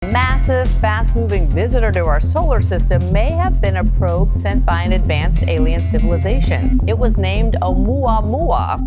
Massive, fast-moving visitor to our solar system may have been a probe sent by an advanced alien civilization. It was named Oumuamua.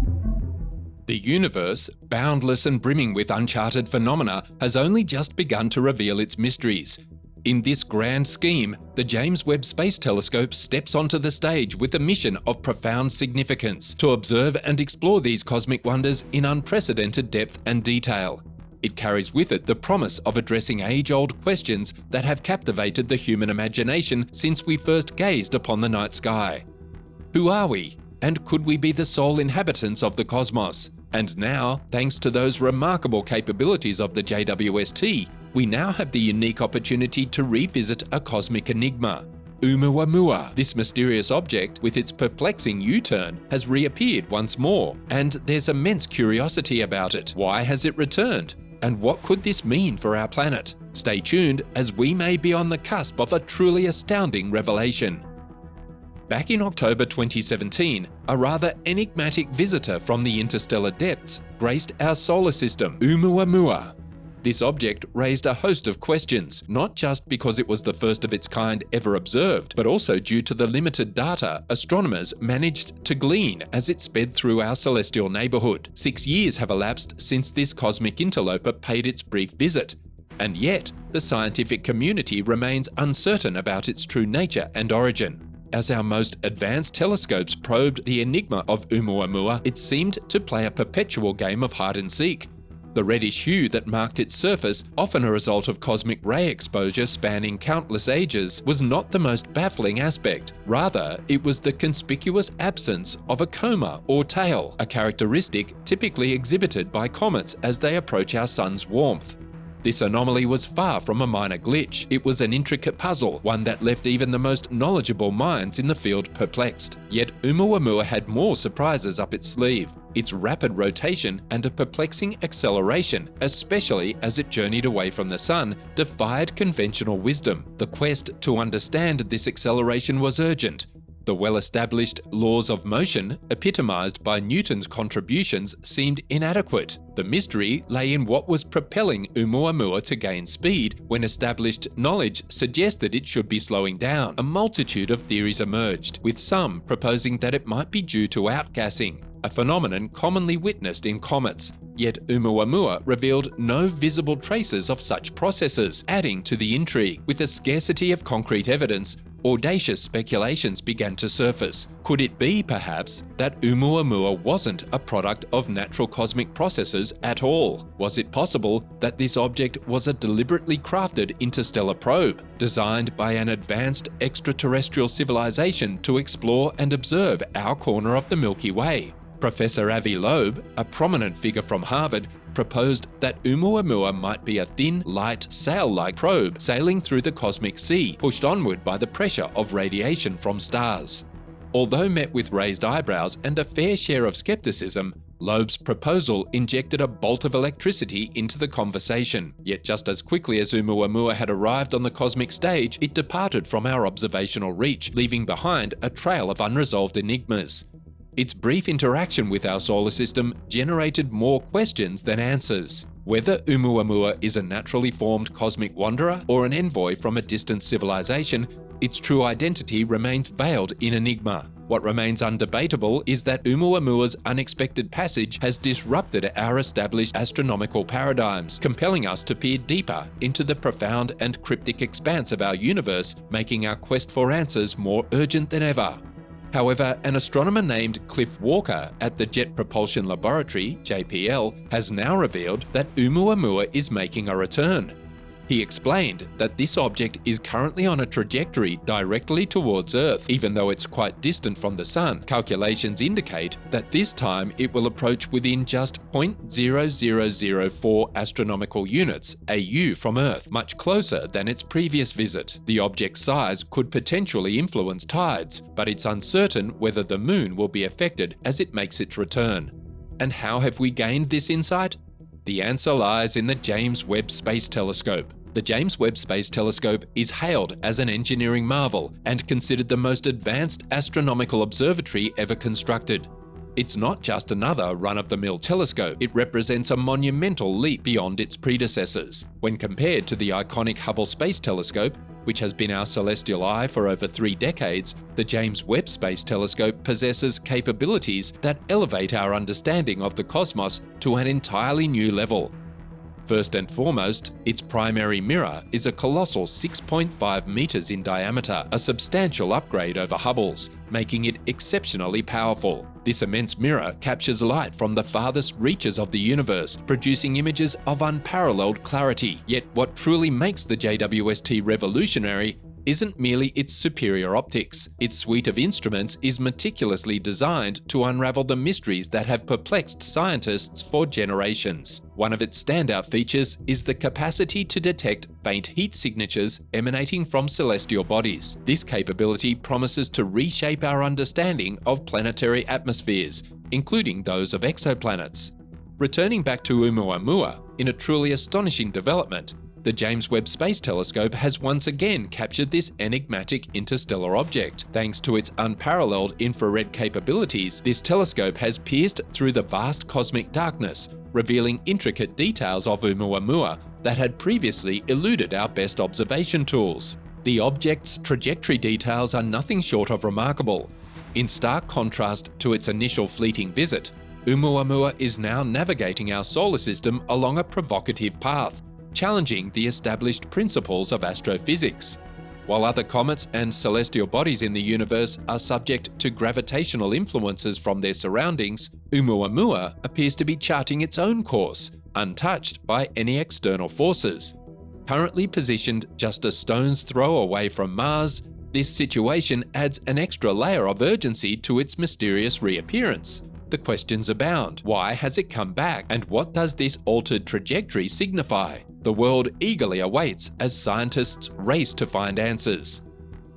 The universe, boundless and brimming with uncharted phenomena, has only just begun to reveal its mysteries. In this grand scheme, the James Webb Space Telescope steps onto the stage with a mission of profound significance to observe and explore these cosmic wonders in unprecedented depth and detail. It carries with it the promise of addressing age-old questions that have captivated the human imagination since we first gazed upon the night sky. Who are we? And could we be the sole inhabitants of the cosmos? And now, thanks to those remarkable capabilities of the JWST, we now have the unique opportunity to revisit a cosmic enigma. Oumuamua, this mysterious object with its perplexing U-turn, has reappeared once more, and there's immense curiosity about it. Why has it returned? And what could this mean for our planet? Stay tuned, as we may be on the cusp of a truly astounding revelation. Back in October 2017, a rather enigmatic visitor from the interstellar depths graced our solar system, Oumuamua. This object raised a host of questions, not just because it was the first of its kind ever observed, but also due to the limited data astronomers managed to glean as it sped through our celestial neighbourhood. 6 years have elapsed since this cosmic interloper paid its brief visit, and yet the scientific community remains uncertain about its true nature and origin. As our most advanced telescopes probed the enigma of Oumuamua, it seemed to play a perpetual game of hide and seek. The reddish hue that marked its surface, often a result of cosmic ray exposure spanning countless ages, was not the most baffling aspect. Rather, it was the conspicuous absence of a coma or tail, a characteristic typically exhibited by comets as they approach our sun's warmth. This anomaly was far from a minor glitch. It was an intricate puzzle, one that left even the most knowledgeable minds in the field perplexed. Yet Oumuamua had more surprises up its sleeve. Its rapid rotation and a perplexing acceleration, especially as it journeyed away from the sun, defied conventional wisdom. The quest to understand this acceleration was urgent. The well-established laws of motion, epitomized by Newton's contributions, seemed inadequate. The mystery lay in what was propelling Oumuamua to gain speed when established knowledge suggested it should be slowing down. A multitude of theories emerged, with some proposing that it might be due to outgassing, a phenomenon commonly witnessed in comets. Yet Oumuamua revealed no visible traces of such processes, adding to the intrigue. With a scarcity of concrete evidence, audacious speculations began to surface. Could it be, perhaps, that Oumuamua wasn't a product of natural cosmic processes at all? Was it possible that this object was a deliberately crafted interstellar probe, designed by an advanced extraterrestrial civilization to explore and observe our corner of the Milky Way? Professor Avi Loeb, a prominent figure from Harvard, proposed that Oumuamua might be a thin, light, sail-like probe sailing through the cosmic sea, pushed onward by the pressure of radiation from stars. Although met with raised eyebrows and a fair share of skepticism, Loeb's proposal injected a bolt of electricity into the conversation. Yet just as quickly as Oumuamua had arrived on the cosmic stage, it departed from our observational reach, leaving behind a trail of unresolved enigmas. Its brief interaction with our solar system generated more questions than answers. Whether Oumuamua is a naturally formed cosmic wanderer or an envoy from a distant civilization, its true identity remains veiled in enigma. What remains undebatable is that Oumuamua's unexpected passage has disrupted our established astronomical paradigms, compelling us to peer deeper into the profound and cryptic expanse of our universe, making our quest for answers more urgent than ever. However, an astronomer named Cliff Walker at the Jet Propulsion Laboratory, JPL, has now revealed that Oumuamua is making a return. He explained that this object is currently on a trajectory directly towards Earth, even though it's quite distant from the Sun. Calculations indicate that this time it will approach within just 0.0004 astronomical units AU from Earth, much closer than its previous visit. The object's size could potentially influence tides, but it's uncertain whether the Moon will be affected as it makes its return. And how have we gained this insight? The answer lies in the James Webb Space Telescope. The James Webb Space Telescope is hailed as an engineering marvel and considered the most advanced astronomical observatory ever constructed. It's not just another run-of-the-mill telescope, it represents a monumental leap beyond its predecessors. When compared to the iconic Hubble Space Telescope, which has been our celestial eye for over 3 decades, the James Webb Space Telescope possesses capabilities that elevate our understanding of the cosmos to an entirely new level. First and foremost, its primary mirror is a colossal 6.5 meters in diameter, a substantial upgrade over Hubble's, making it exceptionally powerful. This immense mirror captures light from the farthest reaches of the universe, producing images of unparalleled clarity. Yet what truly makes the JWST revolutionary isn't merely its superior optics. Its suite of instruments is meticulously designed to unravel the mysteries that have perplexed scientists for generations. One of its standout features is the capacity to detect faint heat signatures emanating from celestial bodies. This capability promises to reshape our understanding of planetary atmospheres, including those of exoplanets. Returning back to Oumuamua, in a truly astonishing development, the James Webb Space Telescope has once again captured this enigmatic interstellar object. Thanks to its unparalleled infrared capabilities, this telescope has pierced through the vast cosmic darkness, revealing intricate details of Oumuamua that had previously eluded our best observation tools. The object's trajectory details are nothing short of remarkable. In stark contrast to its initial fleeting visit, Oumuamua is now navigating our solar system along a provocative path, challenging the established principles of astrophysics. While other comets and celestial bodies in the universe are subject to gravitational influences from their surroundings, Oumuamua appears to be charting its own course, untouched by any external forces. Currently positioned just a stone's throw away from Mars, this situation adds an extra layer of urgency to its mysterious reappearance. The questions abound. Why has it come back? And what does this altered trajectory signify? The world eagerly awaits as scientists race to find answers.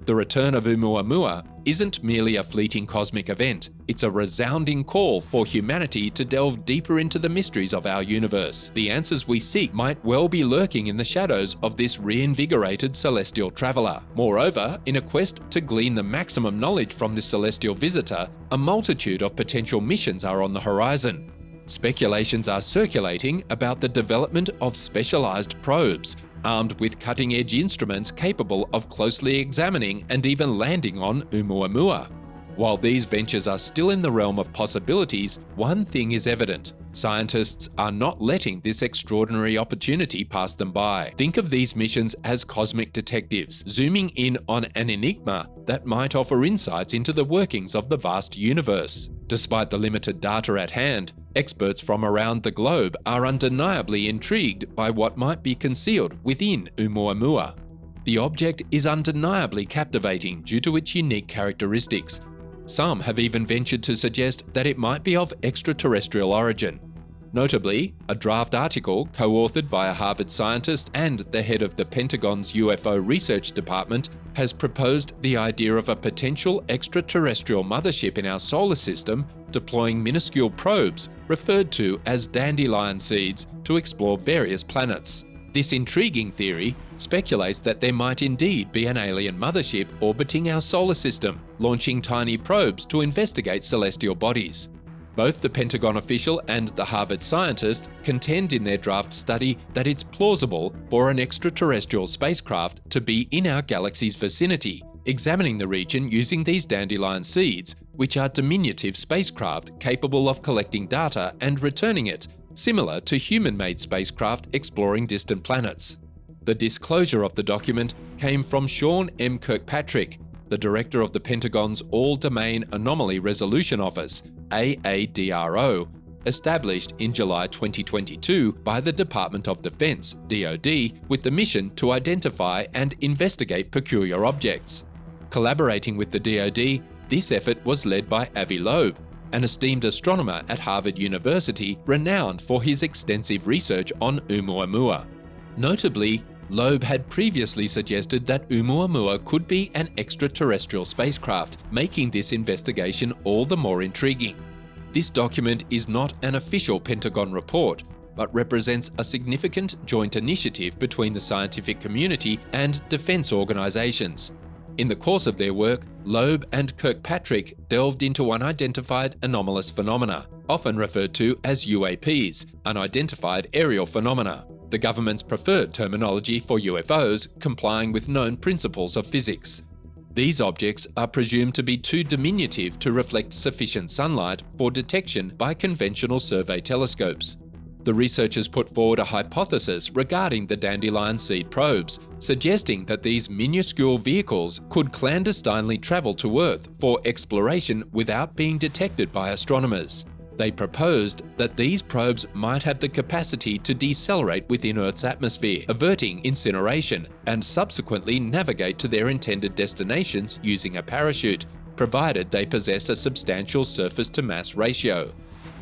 The return of Oumuamua isn't merely a fleeting cosmic event, it's a resounding call for humanity to delve deeper into the mysteries of our universe. The answers we seek might well be lurking in the shadows of this reinvigorated celestial traveler. Moreover, in a quest to glean the maximum knowledge from this celestial visitor, a multitude of potential missions are on the horizon. Speculations are circulating about the development of specialized probes, armed with cutting-edge instruments capable of closely examining and even landing on Oumuamua. While these ventures are still in the realm of possibilities, one thing is evident: scientists are not letting this extraordinary opportunity pass them by. Think of these missions as cosmic detectives, zooming in on an enigma that might offer insights into the workings of the vast universe. Despite the limited data at hand, experts from around the globe are undeniably intrigued by what might be concealed within Oumuamua. The object is undeniably captivating due to its unique characteristics. Some have even ventured to suggest that it might be of extraterrestrial origin. Notably, a draft article co-authored by a Harvard scientist and the head of the Pentagon's UFO research department has proposed the idea of a potential extraterrestrial mothership in our solar system deploying minuscule probes referred to as dandelion seeds to explore various planets. This intriguing theory speculates that there might indeed be an alien mothership orbiting our solar system, launching tiny probes to investigate celestial bodies. Both the Pentagon official and the Harvard scientist contend in their draft study that it's plausible for an extraterrestrial spacecraft to be in our galaxy's vicinity, examining the region using these dandelion seeds, which are diminutive spacecraft capable of collecting data and returning it, similar to human-made spacecraft exploring distant planets. The disclosure of the document came from Sean M. Kirkpatrick, the director of the Pentagon's All-Domain Anomaly Resolution Office, AADRO, established in July 2022 by the Department of Defense, DoD, with the mission to identify and investigate peculiar objects. Collaborating with the DoD, this effort was led by Avi Loeb, an esteemed astronomer at Harvard University renowned for his extensive research on Oumuamua. Notably, Loeb had previously suggested that Oumuamua could be an extraterrestrial spacecraft, making this investigation all the more intriguing. This document is not an official Pentagon report, but represents a significant joint initiative between the scientific community and defense organizations. In the course of their work, Loeb and Kirkpatrick delved into unidentified anomalous phenomena, often referred to as UAPs, unidentified aerial phenomena, the government's preferred terminology for UFOs, complying with known principles of physics. These objects are presumed to be too diminutive to reflect sufficient sunlight for detection by conventional survey telescopes. The researchers put forward a hypothesis regarding the dandelion seed probes, suggesting that these minuscule vehicles could clandestinely travel to Earth for exploration without being detected by astronomers. They proposed that these probes might have the capacity to decelerate within Earth's atmosphere, averting incineration, and subsequently navigate to their intended destinations using a parachute, provided they possess a substantial surface-to-mass ratio.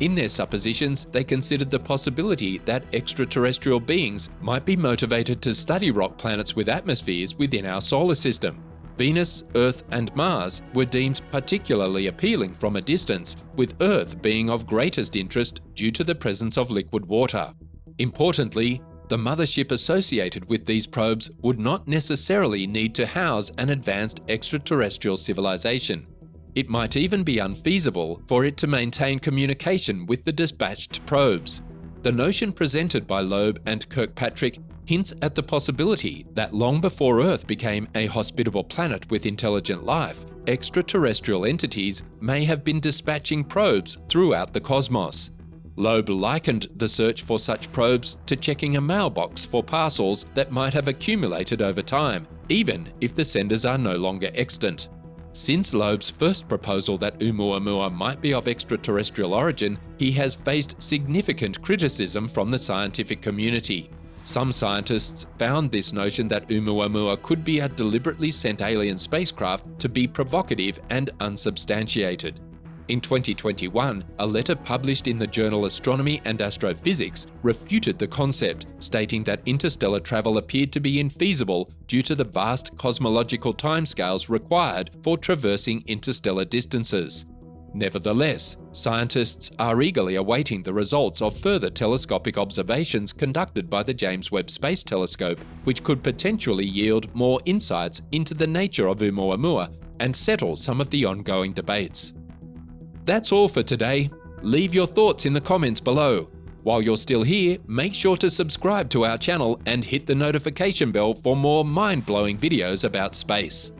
In their suppositions, they considered the possibility that extraterrestrial beings might be motivated to study rock planets with atmospheres within our solar system. Venus, Earth, and Mars were deemed particularly appealing from a distance, with Earth being of greatest interest due to the presence of liquid water. Importantly, the mothership associated with these probes would not necessarily need to house an advanced extraterrestrial civilization. It might even be unfeasible for it to maintain communication with the dispatched probes. The notion presented by Loeb and Kirkpatrick hints at the possibility that long before Earth became a hospitable planet with intelligent life, extraterrestrial entities may have been dispatching probes throughout the cosmos. Loeb likened the search for such probes to checking a mailbox for parcels that might have accumulated over time, even if the senders are no longer extant. Since Loeb's first proposal that Oumuamua might be of extraterrestrial origin, he has faced significant criticism from the scientific community. Some scientists found this notion that Oumuamua could be a deliberately sent alien spacecraft to be provocative and unsubstantiated. In 2021, a letter published in the journal Astronomy and Astrophysics refuted the concept, stating that interstellar travel appeared to be infeasible due to the vast cosmological timescales required for traversing interstellar distances. Nevertheless, scientists are eagerly awaiting the results of further telescopic observations conducted by the James Webb Space Telescope, which could potentially yield more insights into the nature of Oumuamua and settle some of the ongoing debates. That's all for today. Leave your thoughts in the comments below. While you're still here, make sure to subscribe to our channel and hit the notification bell for more mind-blowing videos about space.